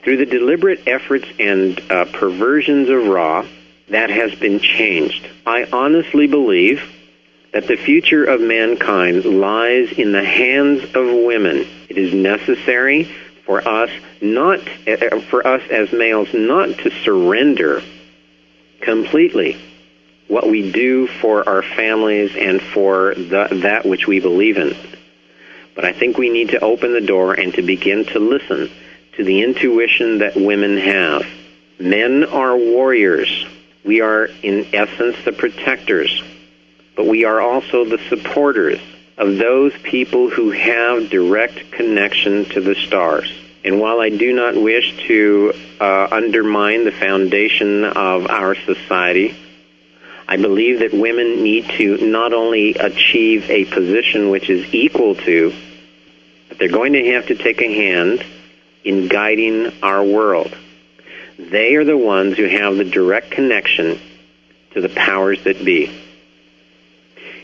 Through the deliberate efforts and perversions of Ra, that has been changed. I honestly believe that the future of mankind lies in the hands of women. It is necessary for us as males not to surrender completely what we do for our families and for that which we believe in. But I think we need to open the door and to begin to listen to the intuition that women have. Men are warriors. We are, in essence, the protectors. But we are also the supporters of those people who have direct connection to the stars. And while I do not wish to undermine the foundation of our society, I believe that women need to not only achieve a position which is equal to, but they're going to have to take a hand in guiding our world. They are the ones who have the direct connection to the powers that be.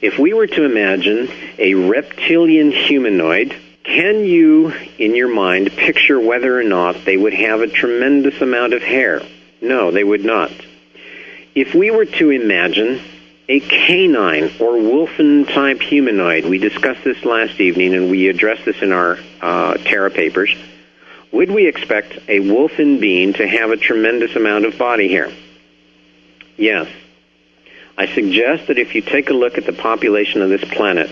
If we were to imagine a reptilian humanoid, can you, in your mind, picture whether or not they would have a tremendous amount of hair? No, they would not. If we were to imagine a canine or wolfen-type humanoid, we discussed this last evening and we addressed this in our Terra papers, would we expect a wolfen being to have a tremendous amount of body hair? Yes. I suggest that if you take a look at the population of this planet,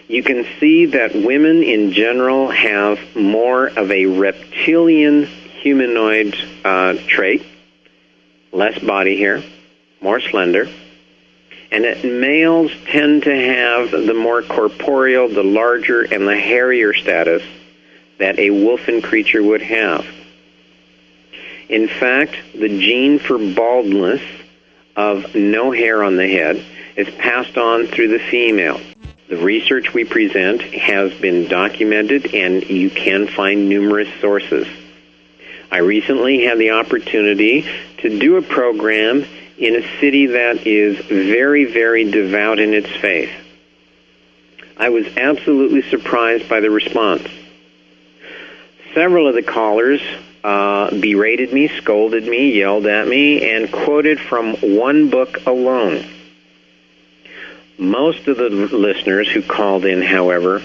you can see that women in general have more of a reptilian humanoid trait, less body hair, more slender, and that males tend to have the more corporeal, the larger, and the hairier status that a wolfen creature would have. In fact, the gene for baldness of no hair on the head is passed on through the female. The research we present has been documented, and you can find numerous sources. I recently had the opportunity to do a program in a city that is very, very devout in its faith. I was absolutely surprised by the response. Several of the callers berated me, scolded me, yelled at me, and quoted from one book alone. Most of the listeners who called in, however,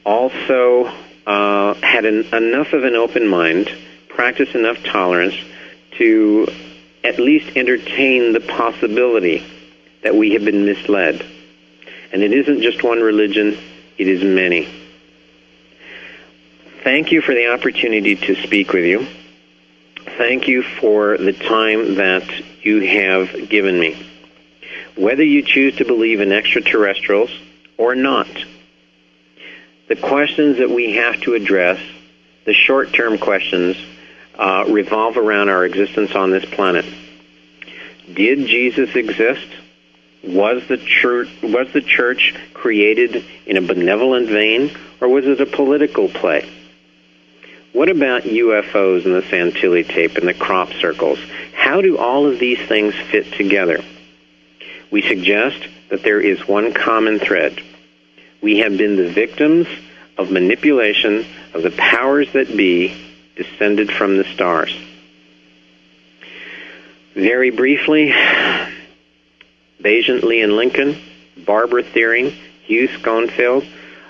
also had enough of an open mind, practiced enough tolerance to at least entertain the possibility that we have been misled. And it isn't just one religion, it is many. Thank you for the opportunity to speak with you. Thank you for the time that you have given me. Whether you choose to believe in extraterrestrials or not, the questions that we have to address, the short-term questions, revolve around our existence on this planet. Did Jesus exist? Was the church created in a benevolent vein, or was it a political play? What about UFOs and the Santilli tape and the crop circles? How do all of these things fit together? We suggest that there is one common thread. We have been the victims of manipulation of the powers that be descended from the stars. Very briefly, Bayesian Lee and Lincoln, Barbara Thiering, Hugh Schoenfeld,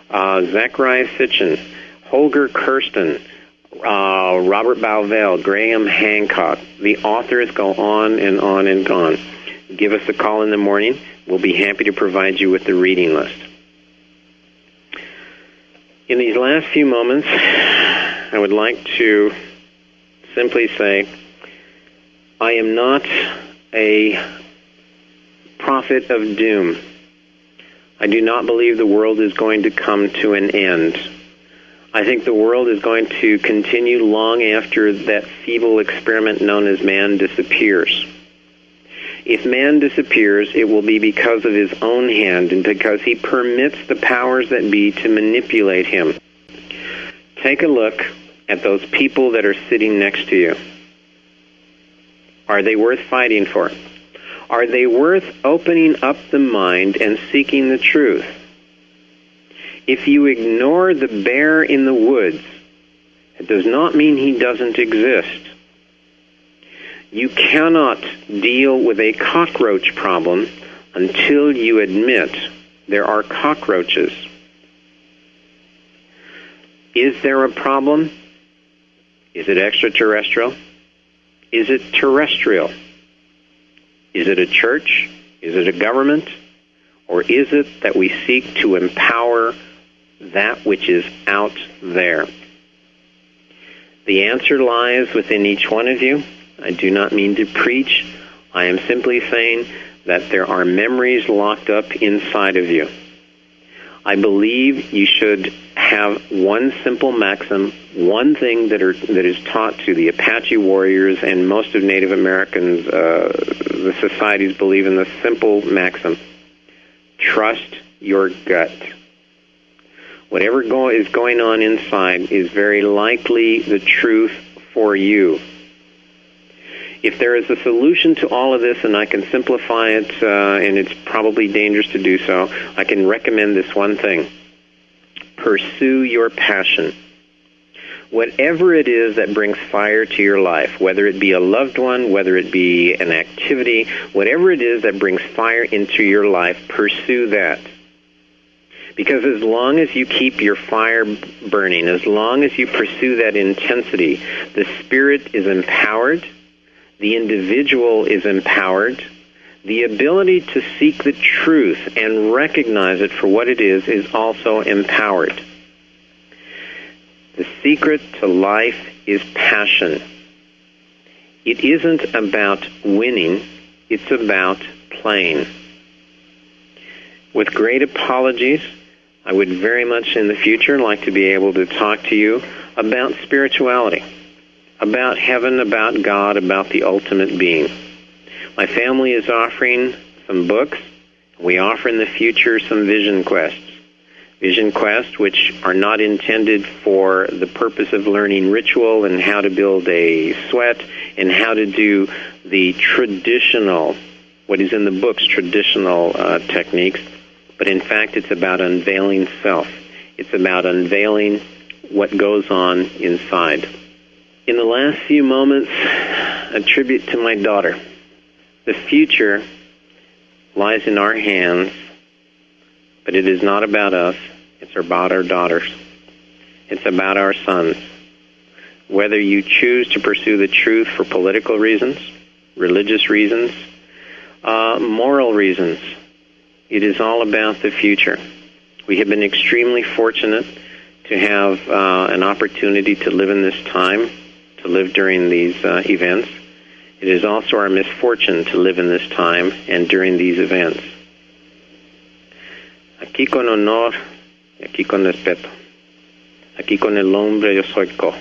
Zachariah Sitchin, Holger Kirsten, Robert Bauvel, Graham Hancock. The authors go on and on and on. Give us a call in the morning. We'll be happy to provide you with the reading list. In these last few moments, I would like to simply say, I am not a prophet of doom. I do not believe the world is going to come to an end. I think the world is going to continue long after that feeble experiment known as man disappears. If man disappears, it will be because of his own hand and because he permits the powers that be to manipulate him. Take a look at those people that are sitting next to you. Are they worth fighting for? Are they worth opening up the mind and seeking the truth? If you ignore the bear in the woods It does not mean he doesn't exist. You cannot deal with a cockroach problem until you admit there are cockroaches. Is there a problem? Is it extraterrestrial? Is it terrestrial? Is it a church? Is it a government? Or is it that we seek to empower that which is out there? The answer lies within each one of you. I do not mean to preach. I am simply saying that there are memories locked up inside of you. I believe you should have one simple maxim, one thing that is taught to the Apache warriors and most of Native Americans, the societies believe in the simple maxim: trust your gut. Whatever is going on inside is very likely the truth for you. If there is a solution to all of this, and I can simplify it, and it's probably dangerous to do so, I can recommend this one thing. Pursue your passion. Whatever it is that brings fire to your life, whether it be a loved one, whether it be an activity, whatever it is that brings fire into your life, pursue that. Because as long as you keep your fire burning, as long as you pursue that intensity, the spirit is empowered, the individual is empowered, the ability to seek the truth and recognize it for what it is also empowered. The secret to life is passion. It isn't about winning, it's about playing. With great apologies, I would very much in the future like to be able to talk to you about spirituality, about heaven, about God, about the ultimate being. My family is offering some books. We offer in the future some vision quests. Vision quests which are not intended for the purpose of learning ritual and how to build a sweat and how to do the traditional, what is in the books, traditional techniques. But in fact, it's about unveiling self. It's about unveiling what goes on inside. In the last few moments, a tribute to my daughter. The future lies in our hands, but it is not about us. It's about our daughters. It's about our sons. Whether you choose to pursue the truth for political reasons, religious reasons, moral reasons, it is all about the future. We have been extremely fortunate to have an opportunity to live in this time, to live during these events. It is also our misfortune to live in this time and during these events. Aquí con honor, y aquí con respeto. Aquí con el nombre yo soy co.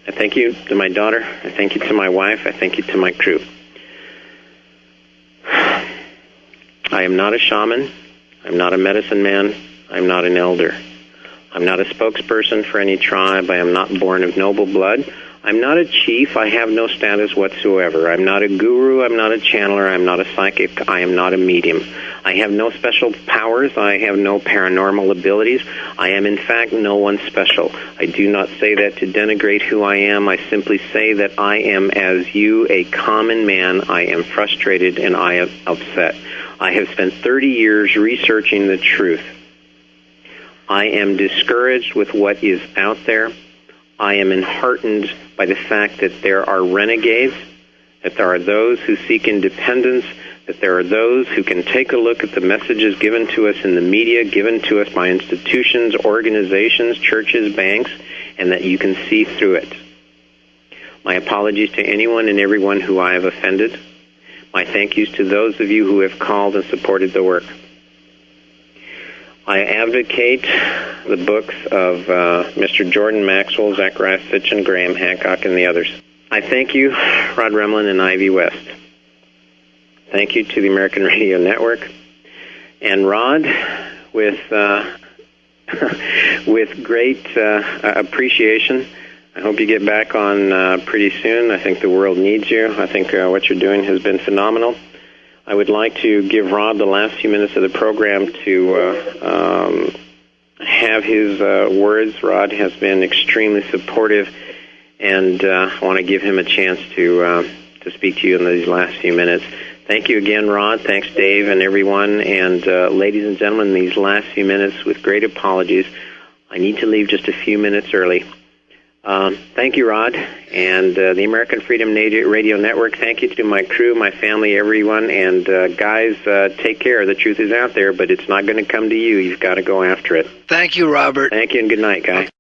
I thank you to my daughter. I thank you to my wife. I thank you to my crew. I am not a shaman. I'm not a medicine man. I'm not an elder. I'm not a spokesperson for any tribe. I am not born of noble blood. I'm not a chief. I have no status whatsoever. I'm not a guru. I'm not a channeler. I'm not a psychic. I am not a medium. I have no special powers. I have no paranormal abilities. I am, in fact, no one special. I do not say that to denigrate who I am. I simply say that I am, as you, a common man. I am frustrated and I am upset. I have spent 30 years researching the truth. I am discouraged with what is out there. I am enheartened by the fact that there are renegades, that there are those who seek independence, that there are those who can take a look at the messages given to us in the media, given to us by institutions, organizations, churches, banks, and that you can see through it. My apologies to anyone and everyone who I have offended. My thank yous to those of you who have called and supported the work. I advocate the books of Mr. Jordan Maxwell, Zachariah Sitchin, Graham Hancock, and the others. I thank you, Rod Remlin and Ivy West. Thank you to the American Radio Network. And Rod, with great appreciation, I hope you get back on pretty soon. I think the world needs you. I think what you're doing has been phenomenal. I would like to give Rod the last few minutes of the program to have his words. Rod has been extremely supportive, and I want to give him a chance to speak to you in these last few minutes. Thank you again, Rod. Thanks, Dave, and everyone. And ladies and gentlemen, these last few minutes, with great apologies, I need to leave just a few minutes early. Thank you, Rod, and the American Freedom Radio Network. Thank you to my crew, my family, everyone. And guys, take care. The truth is out there, but it's not going to come to you. You've got to go after it. Thank you, Robert. Thank you, and good night, guys.